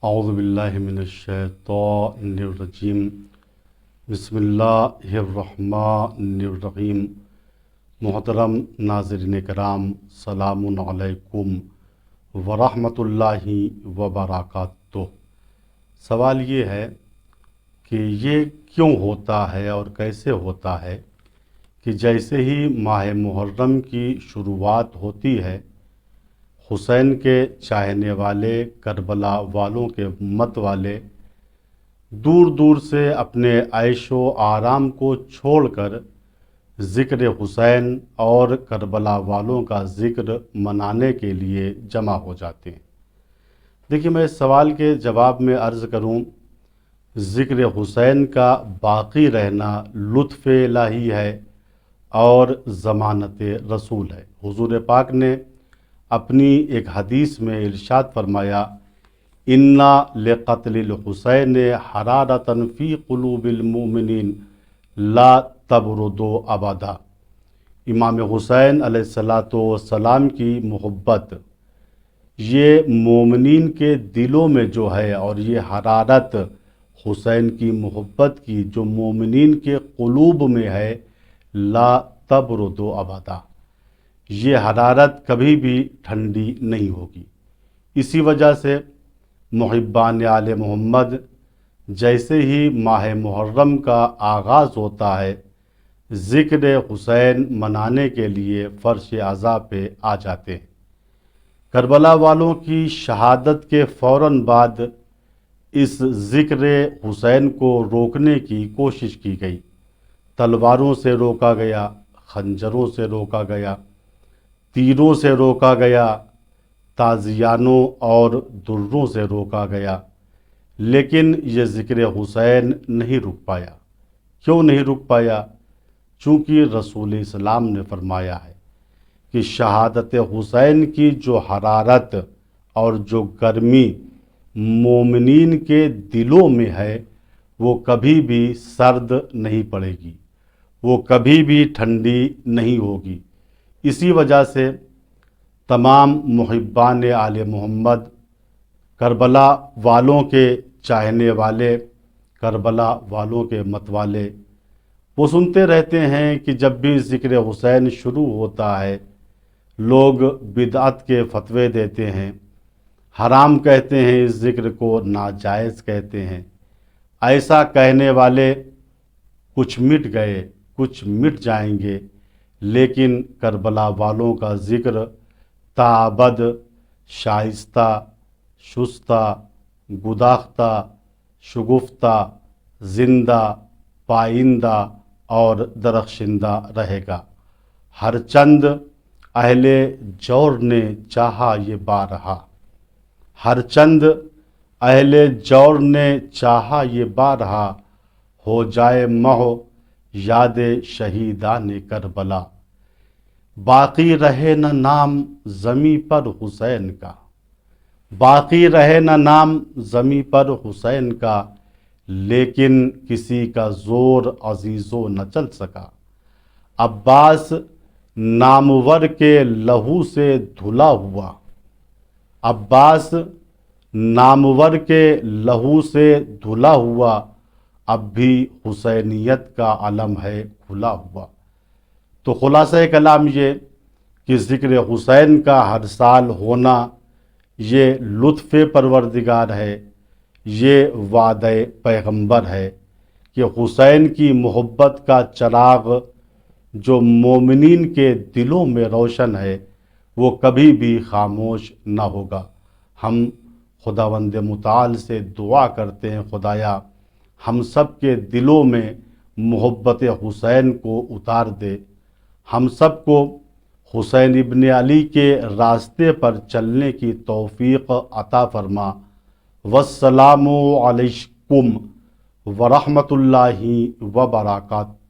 اعوذ باللہ من الشیطان الرجیم بسم اللہ الرحمن الرحیم۔ محترم ناظرین کرام، سلام علیکم ورحمۃ اللہ وبرکاتہ۔ سوال یہ ہے کہ یہ کیوں ہوتا ہے اور کیسے ہوتا ہے کہ جیسے ہی ماہ محرم کی شروعات ہوتی ہے، حسین کے چاہنے والے، کربلا والوں کے مت والے دور دور سے اپنے عیش و آرام کو چھوڑ کر ذکر حسین اور کربلا والوں کا ذکر منانے کے لیے جمع ہو جاتے ہیں۔ دیکھیے، میں اس سوال کے جواب میں عرض کروں، ذکر حسین کا باقی رہنا لطف الہی ہے اور ضمانت رسول ہے۔ حضور پاک نے اپنی ایک حدیث میں ارشاد فرمایا، اِنَّا لِقَتْلِ الْحُسَيْنِ حَرَارَةً فِي قُلُوبِ الْمُؤْمِنِينَ لَا تَبْرُدُ أَبَدًا۔ امام حسین علیہ السلام کی محبت یہ مومنین کے دلوں میں جو ہے، اور یہ حرارت حسین کی محبت کی جو مومنین کے قلوب میں ہے، لا تبرد ابدا، یہ حرارت کبھی بھی ٹھنڈی نہیں ہوگی۔ اسی وجہ سے محبان آل محمد جیسے ہی ماہ محرم کا آغاز ہوتا ہے، ذکر حسین منانے کے لیے فرش عزا پہ آ جاتے ہیں۔ کربلا والوں کی شہادت کے فوراً بعد اس ذکر حسین کو روکنے کی کوشش کی گئی۔ تلواروں سے روکا گیا، خنجروں سے روکا گیا، تیروں سے روکا گیا، تازیانوں اور دروں سے روکا گیا، لیکن یہ ذکر حسین نہیں رک پایا۔ کیوں نہیں رک پایا؟ چونکہ رسول اسلام نے فرمایا ہے کہ شہادت حسین کی جو حرارت اور جو گرمی مومنین کے دلوں میں ہے، وہ کبھی بھی سرد نہیں پڑے گی، وہ کبھی بھی ٹھنڈی نہیں ہوگی۔ اسی وجہ سے تمام محبان آل محمد، کربلا والوں کے چاہنے والے، کربلا والوں کے مت والے، وہ سنتے رہتے ہیں کہ جب بھی ذکر حسین شروع ہوتا ہے، لوگ بدعت کے فتوے دیتے ہیں، حرام کہتے ہیں، اس ذکر کو ناجائز کہتے ہیں۔ ایسا کہنے والے کچھ مٹ گئے، کچھ مٹ جائیں گے، لیکن کربلا والوں کا ذکر تابد شائستہ، شستہ، گداختہ، شگفتہ، زندہ، پائندہ اور درخشندہ رہے گا۔ ہر چند اہل جور نے چاہا یہ بارہا، ہر چند اہل جور نے چاہا یہ بارہا، ہو جائے محو یاد شہیدان کربلا، باقی رہے نہ نام زمیں پر حسین کا، باقی رہے نہ نام زمیں پر حسین کا، لیکن کسی کا زور عزیزو نہ چل سکا، عباس نامور کے لہو سے دھلا ہوا، عباس نامور کے لہو سے دھلا ہوا، اب بھی حسینیت کا علم ہے کھلا ہوا۔ تو خلاصہ کلام یہ کہ ذکر حسین کا ہر سال ہونا یہ لطف پروردگار ہے، یہ وعدہ پیغمبر ہے کہ حسین کی محبت کا چراغ جو مومنین کے دلوں میں روشن ہے، وہ کبھی بھی خاموش نہ ہوگا۔ ہم خداوند متعال سے دعا کرتے ہیں، خدایا ہم سب کے دلوں میں محبت حسین کو اتار دے، ہم سب کو حسین ابن علی کے راستے پر چلنے کی توفیق عطا فرما۔ والسلام علیکم ورحمۃ اللہ وبرکاتہ۔